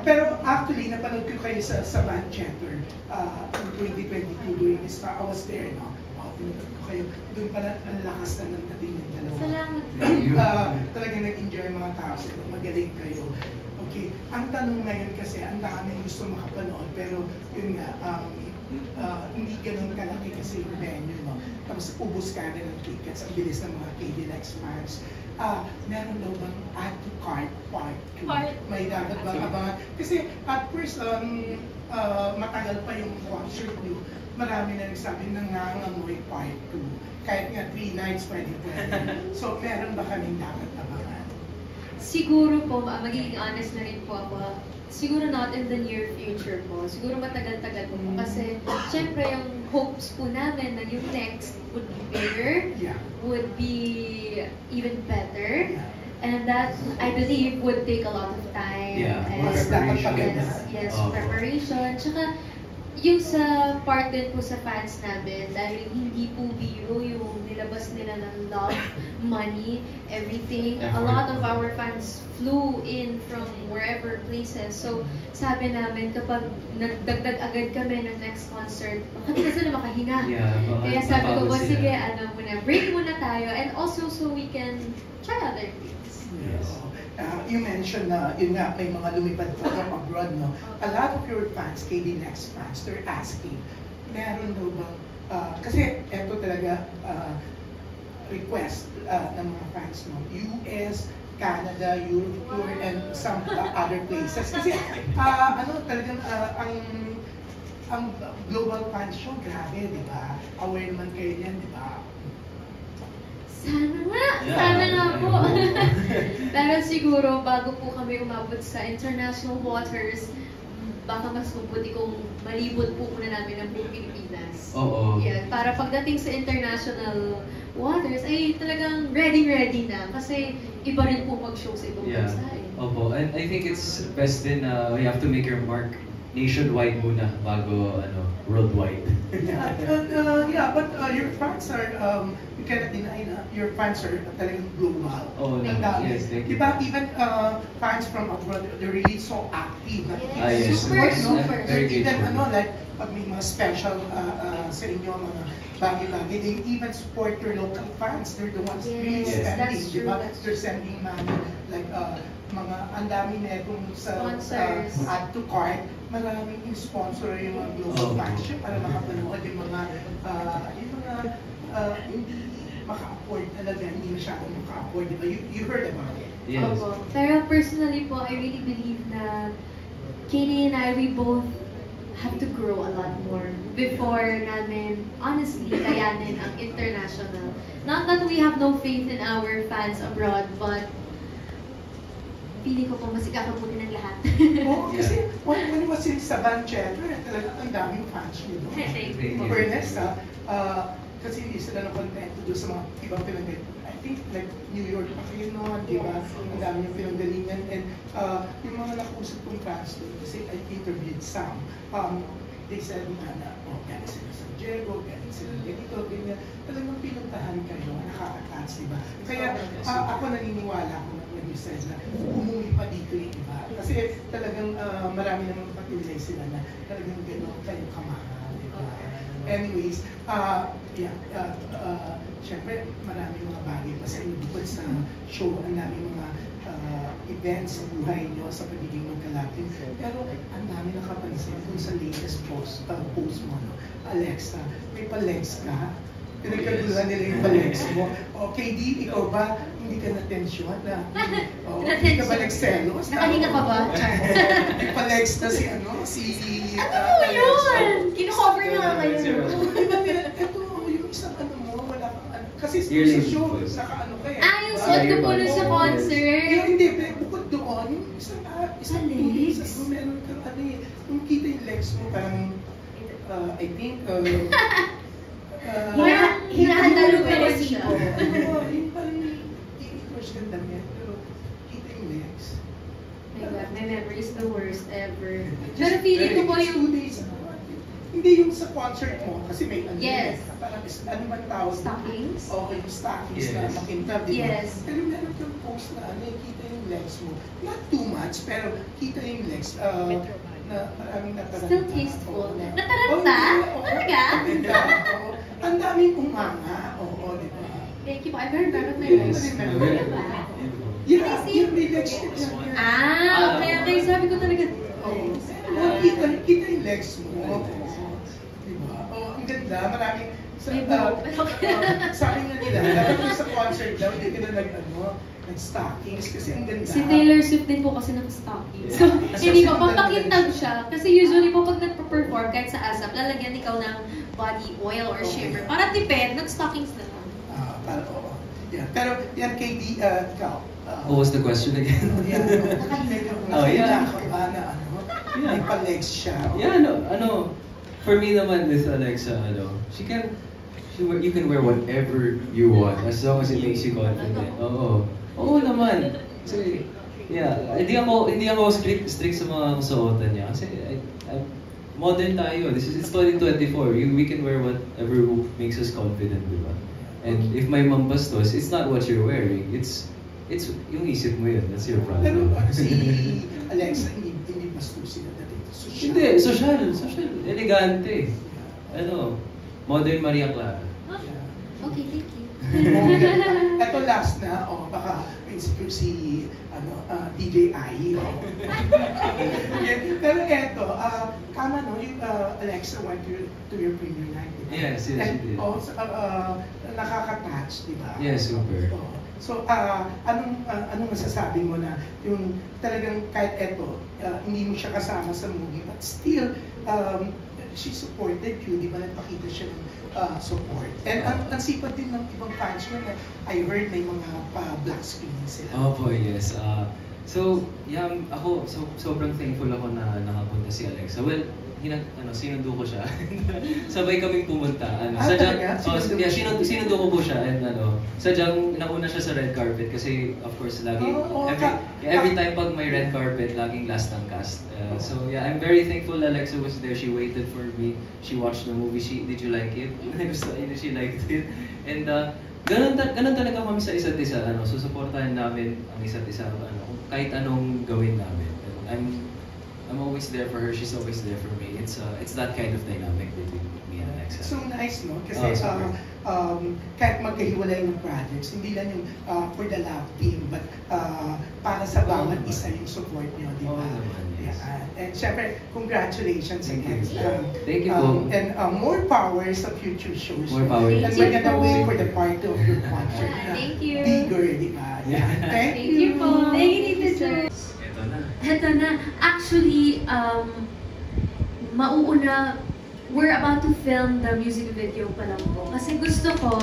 Pero actually, napanood ko kayo sa Manchester in 2022 during this I was there, no? Pinanood ko kayo. Doon pala, ang lakas na ng dating ng dalawa. Salamat. Talagang nag-enjoy ang mga tao sila. Magaling kayo. Okay, ang tanong ngayon kasi, ang dami gusto makapanood, pero yun nga, hindi ganun kalaki kasi yung venue, no? Tapos ubus ka na ng tickets, ang bilis ng mga KD Lex fans. Meron daw bang add to cart part 2? May dapat bang abangan? Kasi at first, matagal pa yung concert nyo. Marami na nagsabi na nangangamoy part 2. Kahit nga 3 nights pwede. So meron ba kaming dapat abangan? Siguro po, magiging honest na rin po ako, siguro not in the near future po. Siguro matagal-tagal po. Kasi, syempre, yung hopes po namin na yung next would be bigger, would be even better, and that, I believe, would take a lot of time. And preparation. Tsaka, yung sa part din po sa fans namin, dahil hindi po biro yung nilabas nila ng love, money, everything. A lot of our fans flew in from wherever places. So, sabi namin, kapag nagdagdag agad kami ng next concert, baka di na sila makahinga. Kaya sabi ko, sige, break muna tayo. And also, so we can try other things. You mentioned na, yun nga, may mga lumipad pa from abroad, no? A lot of your fans, KD Next fans, they're asking, meron daw bang, kasi eto talaga, request ng mga fans, no? US, Canada, Europe, and some other places. Kasi, talagang, ang global fan show, grabe, di ba? Aware naman kayo yan, di ba? Sana nga po. Pero siguro, bago po kami umabot sa international waters, baka mas mabuti kung malibot po muna namin ang buong Pilipinas. Yan, para pagdating sa international waters, ay talagang ready na. Kasi iba rin po mag-show sa ibang bansa. And I think it's best din you have to make your mark nationwide muna bago worldwide. But your fans are, you cannot deny na your fans are talagang global. Yes, thank you. Diba, even fans from abroad, they're really so active. Super. Even, like, pag may mga special sa inyo, mga bagay-bagay, they even support your local fans. They're the ones really spending, diba? They're sending money, like, mga ang dami na itong sa add to cart, maraming yung sponsor yung mga global fans para makapanood yung mga hindi maka-afford talaga, hindi masyadong maka-afford, diba? You heard about it? Yes. Pero personally po, I really believe na Katie and I, we both have to grow a lot more before namin, honestly, kayanin ang international. Not that we have no faith in our fans abroad, but feeling ko po mas ikakabuti ng lahat. Kasi when was in sa Manchester, talagang ang daming fans nyo. Fairness, kasi hindi sila na-contento doon sa mga ibang pinagalingan. I think like New York pa kayo noon, di ba? Ang dami yung pinagalingan. And yung mga nakausap kong fans doon, kasi I interviewed some, they said na, galing sila sa Diego, galing sila dito, ganyan. Talagang pinuntahan kayo, nakaka-touch, di ba? Kaya ako naniniwala ko when you said na umuwi pa dito yung iba. Kasi talagang marami namang patunay sila na talagang gano'n kayo kamahal, di ba? Anyways, syempre maraming mga bagay pa sa inyo bukod sa show, ang daming mga events sa buhay nyo, sa pagiging magkalapin. Pero ang dami nakapansin kung sa latest post mo, no? Alexa, may pa-legs ka? Pinagkaguluhan nila yung pa-legs mo. Okay, di, ikaw ba, hindi ka na-tensyon na, hindi ka ba nagselos? Nakahinga ka ba? May pa-legs na si, ano mo yun? Kino-cover na nga kayo. Ito, yung isang mo, wala kang kasi sa show, saka kaya. Yung suot ko po sa concert. Hindi, bukod doon, yung isang legs. Meron kang kung kita yung legs mo, parang, I think, hinahandalo ko na siya. Yung parang i-crush ka damit, pero kita yung legs. My God, my memory is the worst ever. Pero feeling ko po yung... Hindi yung sa concert mo, kasi may ano Yes. parang ano man tawag? Stockings? Oo, yung stockings na Yes. makintab, di ba? Yes. Pero meron kang post na nakikita yung legs mo. Not too much, pero kita yung legs. Na maraming nataranta. Still tasteful. Oo, na- Nataranta? Oo, Talaga? ang ganda, oo. Ang daming umanga. Oo, di ba? Thank you po. I'm very proud of my Yes. legs. Very Ano ba? Yeah, yung may legs na yan. Ah, okay. Sabi ko talaga. Oo. Kita yung legs mo. Diba? Oh, ang ganda. Maraming May buhok. sabi nga nila, dapat yung sa concert daw, hindi ka na nag-stockings kasi ang ganda. Si Taylor Swift din po kasi naka-stocking. So, hindi po, pampakintab siya. Kasi usually po pag nagpa-perform, kahit sa ASAP, lalagyan ikaw ng body oil or shimmer. Para tipid, nag-stockings na lang. Para, oo. Yeah. Pero yan, KD, ikaw. What was the question again? Yan, Oh, yeah. na may pa-legs siya. Yeah, for me naman with Alexa, you can wear whatever you want as long as it makes you confident. Oo naman. Kasi, yeah, hindi ako strict sa mga suotan niya. Kasi, modern tayo. It's 2024. We can wear whatever makes us confident, di ba? And if may mambastos, it's not what you're wearing. It's yung isip mo yun. That's your Pero problem. si Alexa, hindi bastusin na dito. Hindi, social, elegante. Modern Maria Clara. Okay, thank you. Ito last na, baka insecure si DJ Ai. Pero eto, tama no, yung Alexa went to your premiere night. Diba? Yes, she did. Nakaka-touch, di ba? Yes, super. So, anong masasabi mo na yung talagang kahit eto, hindi mo siya kasama sa movie, but still, she supported you, di ba? Nagpakita siya ng support. And ang sipag din ng ibang fans mo na I heard may mga black screening sila. Opo, yes. Ako, sobrang thankful ako na nakapunta si Alexa. Well, sinundo ko siya. Sabay kaming pumunta. Talaga? Sinundo ko po siya. And sadyang nauna siya sa red carpet kasi of course every time pag may red carpet, laging last ang cast. I'm very thankful Alexa was there. She waited for me. She watched the movie. Did you like it? She liked it. And ganun talaga kami sa isa't isa. Susuportahan namin ang isa't isa. Kahit anong gawin namin. I'm always there for her. She's always there for me. It's that kind of dynamic between me and Alexa. So nice, no? Kasi kahit magkahiwalay ng projects, hindi lang yung for the love team, but para sa bawat isa yung support niyo, di ba? Yes. And syempre, congratulations again. Thank you po. And more power sa future shows. More power. And we're gonna wait for the part of your concert. Thank you. Bigger, di ba? Yeah. Thank Thank you po. Thank you, teacher. Ito na. Actually, we're about to film the music video pa lang po. Kasi gusto ko,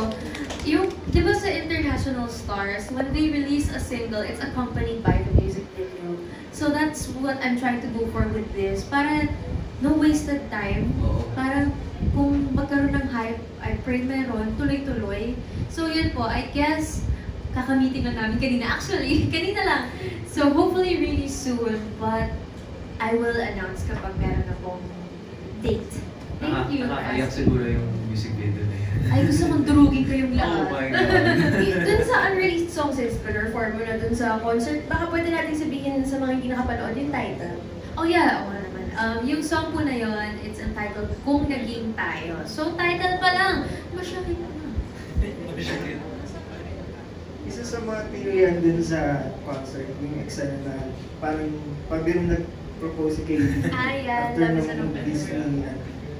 di ba sa international stars, when they release a single, it's accompanied by the music video. So that's what I'm trying to go for with this. Para no wasted time. Para kung magkaroon ng hype, I pray meron, tuloy-tuloy. So yun po, I guess, kakamitin lang namin kanina. Actually, kanina lang. So hopefully really soon, but I will announce kapag meron akong date. Thank you. Nakakaiyak siguro yung music video na yan. Ay, gusto kong durugin ko yung lahat. Oh my God. Dun sa unreleased songs is perform mo na dun sa concert, baka pwede natin sabihin sa mga hindi nakapanood yung title. Oh yeah, oo naman. Yung song po na yon, it's entitled Kung Naging Tayo. So title pa lang, masyaki na. Isa sa mga teorya din sa concert, yung eksena na parang pag din nag-propose si Katie Ayan, after labis na nung nung Disney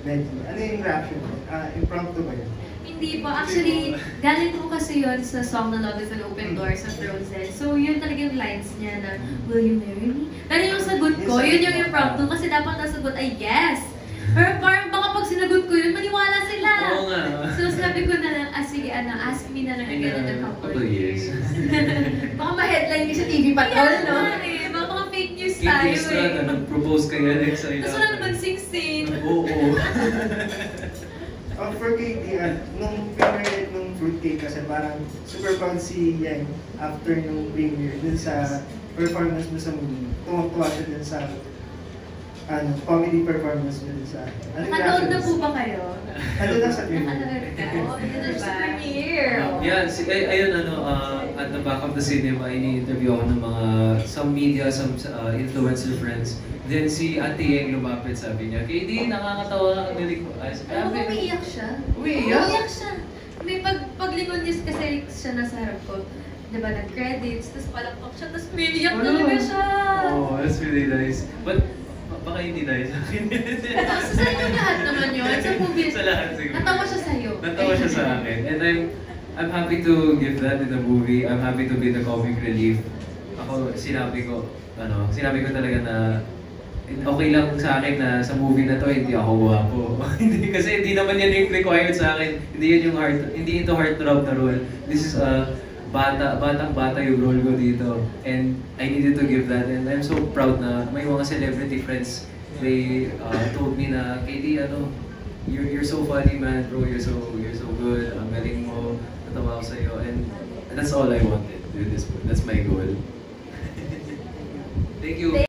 medley. Ano yung reaction mo? Impromptu ba yun? Hindi po. Actually, galing po kasi yon sa song na Love is an Open Door sa Frozen. So, yun talaga yung lines niya na, Will you marry me? Pero yung sagot ko, yun yung impromptu kasi dapat nasagot ay yes. Pero parang baka pag sinagot ko yun, maniwala sila. Oo nga. So, sabi ko na lang, sige, ask me na lang again in a couple years. Baka ma-headline ka sa TV Patrol, no? Baka mga fake news tayo Nag-propose kay Alexa. Tapos wala naman sing-sing. Oo. For Katie, nung premiere nung Fruitcake kasi parang super proud si Yang after nung premiere dun sa performance mo sa movie. Tuwang-tuwa siya dun sa comedy performance mo sa... Nakanood na po ba kayo? Ano na sa Nakanood ka? Ito sa premiere. Yeah, ayun at the back of the cinema, ini-interview ako ng some media, some influencer friends. Then si Ate Yeng lumapit, sabi niya, KD, nakakatawa ang galing ko. Alam mo, umiiyak siya. Umiiyak? Umiiyak siya. May paglingon niya kasi siya nasa harap ko. Diba, nag-credits, tapos palakpak siya, tapos umiiyak talaga siya. Oh, that's really nice. But, baka hindi dahil sa akin. Sa inyo lahat naman yun. Sa movie. Sa lahat siguro. Natawa siya sa'yo. Natawa siya sa akin. And I'm happy to give that in the movie. I'm happy to be the comic relief. Ako, sinabi ko talaga na okay lang sa akin na sa movie na to hindi ako guwapo. Hindi kasi hindi naman yan yung required sa akin. Hindi yun yung hindi ito heartthrob na role. This is a batang-bata yung role ko dito. And I needed to give that. And I'm so proud na may mga celebrity friends, they told me na, KD, you're so funny, man, bro. You're so good. Ang galing mo. Natawa ako sa'yo. And that's all I wanted with this. That's my goal. Thank you.